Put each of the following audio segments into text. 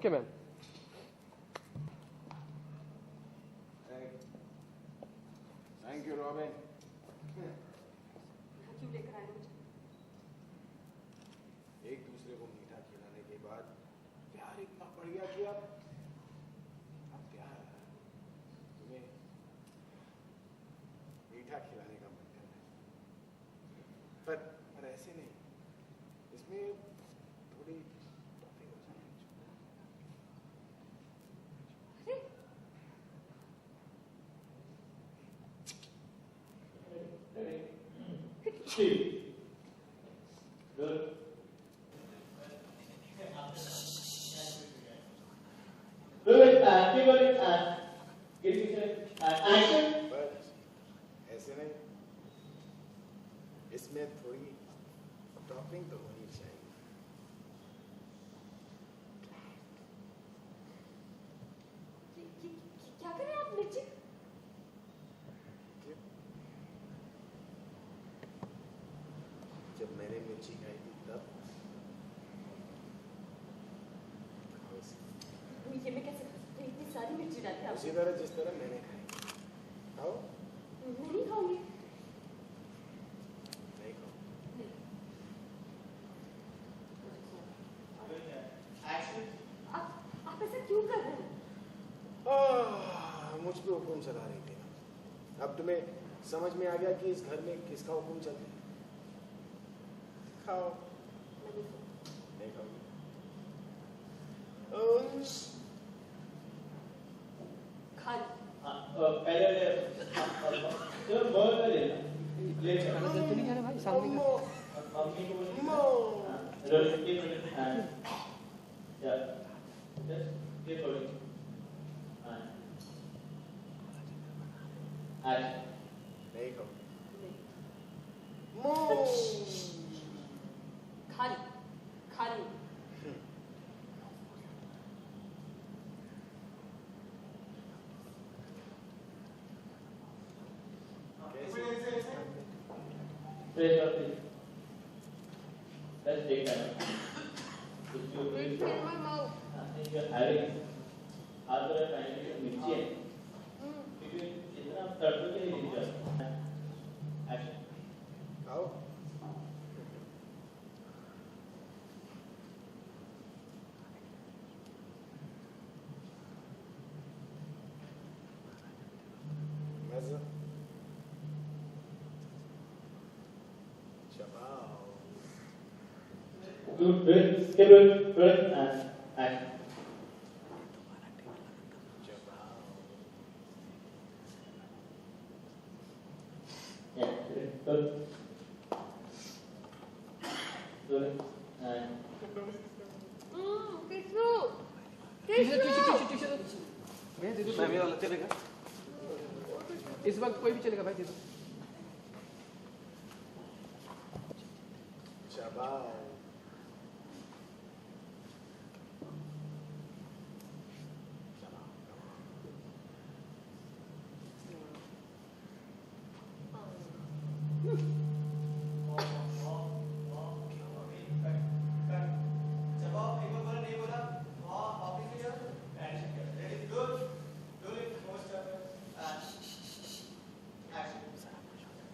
Okay ma'am. Thank you robin. क्यों लेकर आए मुझे? एक दूसरे को मीठा खिलाने के बाद प्यार इतना बढ़ गया कि अब प्यार तुम्हें मीठा खिलाने का मन कर रहा है, पर ऐसे नहीं, इसमें थोड़ी टॉपिंग हो जाए। ऐसे नहीं, इसमें थोड़ी टॉपिंग तो होनी चाहिए। क्या करें आप मिर्ची? जब मैंने मिर्ची खाई थी तब ये मैं कैसे खा सकती हूँ? इतनी सारी मिर्ची डालती है उसी तरह जिस तरह मैंने खाई। खाओ। नहीं खाऊंगी। नहीं खाओ। आप ऐसा क्यों कर रहे हैं? मुझ पे हुक्म चला रही थी। अब तुम्हें समझ में आ गया कि इस घर में किसका हुक्म चल रहा है। खाओ। नहीं खाओगी? खा ली। पहले चलो बहुत पहले ले खाना जल्दी नहीं जाना भाई, सामने का मम्मी को रोटी की या जस्ट ये थोड़ी आज नहीं खाओ। खा ली। खा ली। फ्रेश और please let's take time if you It's in my mouth. if you're having आप अगर खाने के लिए मिर्ची है क्योंकि इतना तड़के के लिए नहीं जाता एक्शन खाओ। मज़ा। चबाओ। good breath skip it breath and action चबाओ। yeah good good and tissue भैया दे दो। मैं वाला चलेगा इस वक्त, कोई भी चलेगा भाई, दे दो। चबाओ।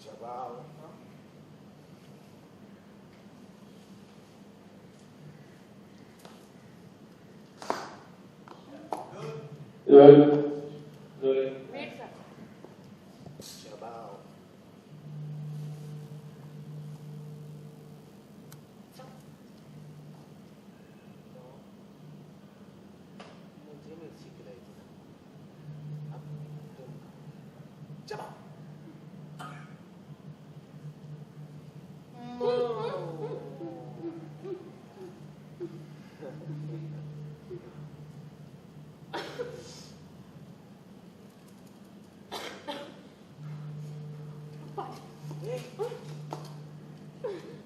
चबाओ। good good Wait, sir. चबाओ। मुझे मिर्ची खिलाई थी ना, अब तुम चबाओ।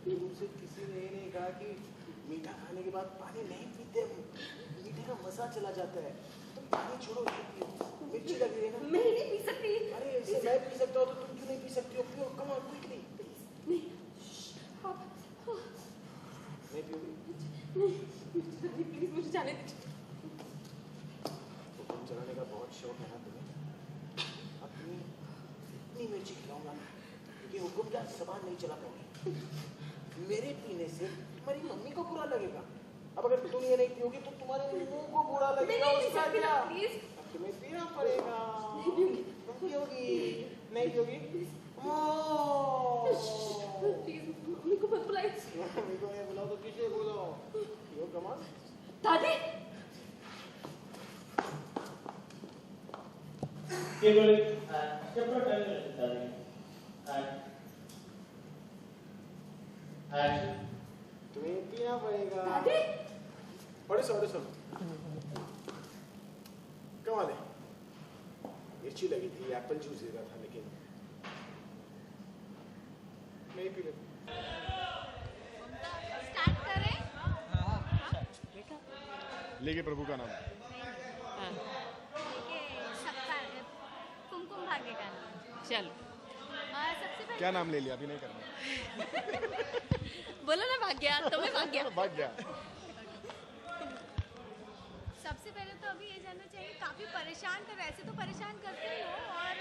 तुमसे किसी ने ये नहीं कहा कि मीठा खाने के बाद पानी नहीं पीते, मीठे का मजा चला जाता है। तुम पानी छोड़ो, इसको पियो। मिर्ची लग रही है ना? मैं नहीं पी सकती। अरे इससे मैं पी सकता हूँ तो तुम क्यों नहीं पी सकती हो? पियो, कम ऑन क्विकली। नहीं। नहीं पियोगी? नहीं, प्लीज मुझे जाने दीजिए। ज़बान नहीं चला पाओगी। मेरे पीने से तुम्हारी मम्मी को बुरा लगेगा। अब अगर तुम ये नहीं पियोगी तो तुम्हारे मुंह को बुरा लगेगा। उसका क्या? प्लीज अब तुम्हें पीना पड़ेगा। तुम पियोगी? नहीं पियोगी? प्लीज मम्मी को मत बुलाइए। मम्मी को नहीं बुलाओ तो किसे बोलो? पियो कमाल। दादी केवल चप्पल टर्न करते हैं तुम्हें पीना पड़ेगा। दादी बड़े सो कमाल है। मिर्ची लगी थी, एप्पल जूस दे रहा था, लेकिन नहीं पी लेता। स्टार्ट करें। लेके प्रभु का नाम। कुमकुम भाग्य का नाम। चलो सबसे पहले क्या नाम ले लिया? अभी नहीं करना। बोलो ना भाग्या, तुम्हें भाग्या। भाग गया। सबसे पहले तो अभी ये जानना चाहिए, काफी परेशान कर, वैसे तो परेशान करते ही हो और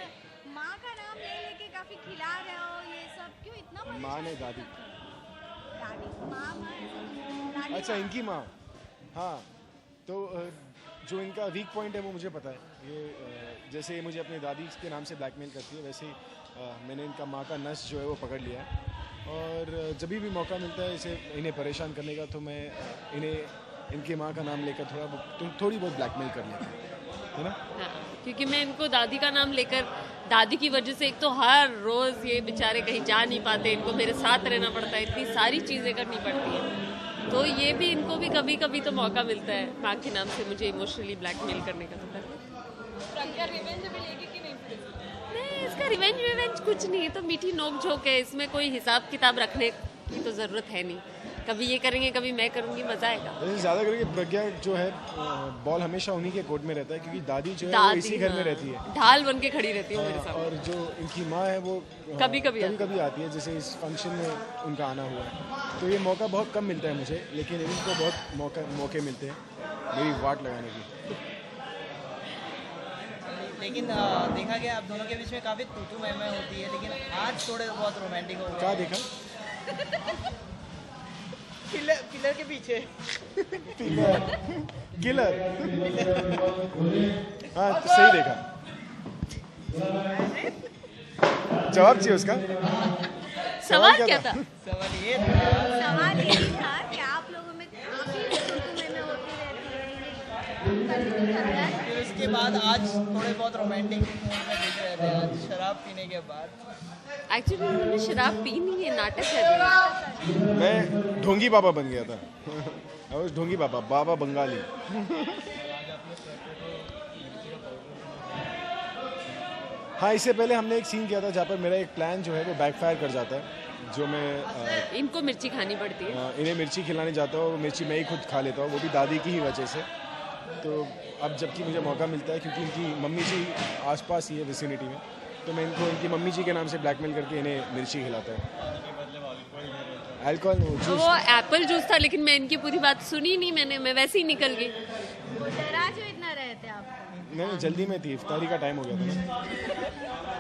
माँ का नाम ले लेके काफी खिला रहे हो, ये सब क्यों इतना परेशान? माँ ने दादी। दादी माँ दादी अच्छा, इनकी माँ। हाँ, तो जो इनका वीक पॉइंट है वो मुझे पता है। ये जैसे ये मुझे अपनी दादी के नाम से ब्लैकमेल करती है, वैसे ही मैंने इनका माँ का नस जो है वो पकड़ लिया है। और जब भी मौका मिलता है इसे इन्हें परेशान करने का, तो मैं इन्हें इनकी माँ का नाम लेकर थोड़ी बहुत ब्लैकमेल कर लेता हूँ, है ना? हाँ, क्योंकि मैं इनको दादी का नाम लेकर, दादी की वजह से एक तो हर रोज ये बेचारे कहीं जा नहीं पाते, इनको मेरे साथ रहना पड़ता है, इतनी सारी चीजें करनी पड़ती है। तो ये भी इनको भी कभी कभी तो मौका मिलता है माँ के नाम से मुझे इमोशनली ब्लैकमेल करने का। तो नहीं, इसका रिवेंज कुछ नहीं है, तो मीठी नोक झोंक है, इसमें कोई हिसाब किताब रखने की तो जरूरत है नहीं। कभी ये करेंगे, कभी मैं करूंगी, मजा आएगा। वैसे ज़्यादा करके प्रज्ञा जो है बॉल हमेशा उन्हीं के कोर्ट में रहता है, क्योंकि दादी जो है वो इसी घर में रहती है, ढाल बन के खड़ी रहती है मेरे सामने। और जो इनकी माँ है वो कभी कभी आती है, जैसे इस फंक्शन में उनका आना हुआ है। तो ये मौका बहुत कम मिलता है मुझे, लेकिन इनको बहुत मौके मिलते हैं मेरी वाट लगाने की। लेकिन देखा गया आप दोनों के बीच में काफ़ी तू मैं होती है, लेकिन आज थोड़े बहुत रोमांटिक हो गए। क्या देखा? पिलर के पीछे किलर। हाँ, सही देखा। जवाब चाहिए उसका? सवाल क्या था? सवाल ये था कि आप लोगों में काफी में होती रहती है। फिर उसके बाद आज थोड़े बहुत रोमांटिक दिख रहे थे आज शराब पीने के बाद। एक्चुअली उन्होंने शराब पी नहीं है, नाटक है। मैं ढोंगी बाबा बन गया था। ढोंगी बाबा बंगाली। हाँ, इससे पहले हमने एक सीन किया था जहाँ पर मेरा एक प्लान जो है वो बैकफायर कर जाता है, जो मैं इनको मिर्ची खानी पड़ती है। इन्हें मिर्ची खिलाने जाता हूँ, मिर्ची मैं ही खुद खा लेता हूँ, वो भी दादी की ही वजह से। तो अब जबकि मुझे मौका मिलता है, क्योंकि इनकी मम्मी जी आसपास ही है विसिनिटी में, तो मैं इनको इनकी मम्मी जी के नाम से ब्लैकमेल करके इन्हें मिर्ची खिलाता हूँ। अल्कोहल जूस, वो एप्पल जूस था, लेकिन मैं इनकी पूरी बात सुनी नहीं, मैं वैसे ही निकल गई। डरा जो इतना रहे थे आप? नहीं, जल्दी में थी, इफ्तारी का टाइम हो गया था।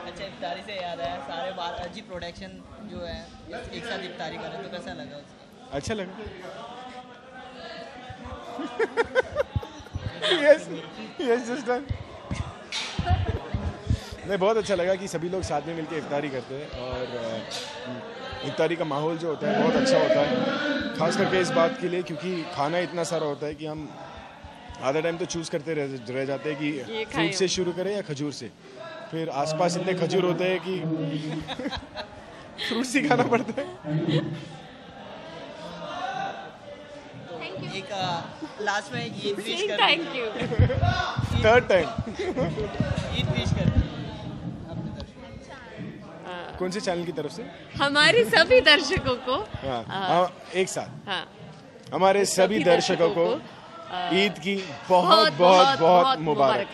अच्छा, इफ्तारी से याद आया, सारे बार अजी प्रोडक्शन जो है एक साथ इफ्तारी कर रहे, तो कैसा लगा उसका? अच्छा लगा। Yes just done. नहीं, बहुत अच्छा लगा कि सभी लोग साथ में मिलकर इफ्तारी करते हैं, और इफ्तारी का माहौल जो होता है बहुत अच्छा होता है, खास करके इस बात के लिए क्योंकि खाना इतना सारा होता है कि हम आधा टाइम तो चूज करते रह जाते हैं कि फ्रूट से शुरू करें या खजूर से। फिर आसपास इतने खजूर होते हैं कि फ्रूट ही खाना पड़ता है। एक लास्ट में एक ईद विश कर, thank you. Third time Eid wish कर कौन से चैनल की तरफ से? हमारे सभी दर्शकों को हाँ, एक साथ। हाँ, हमारे सभी दर्शकों को ईद की बहुत बहुत बहुत मुबारक।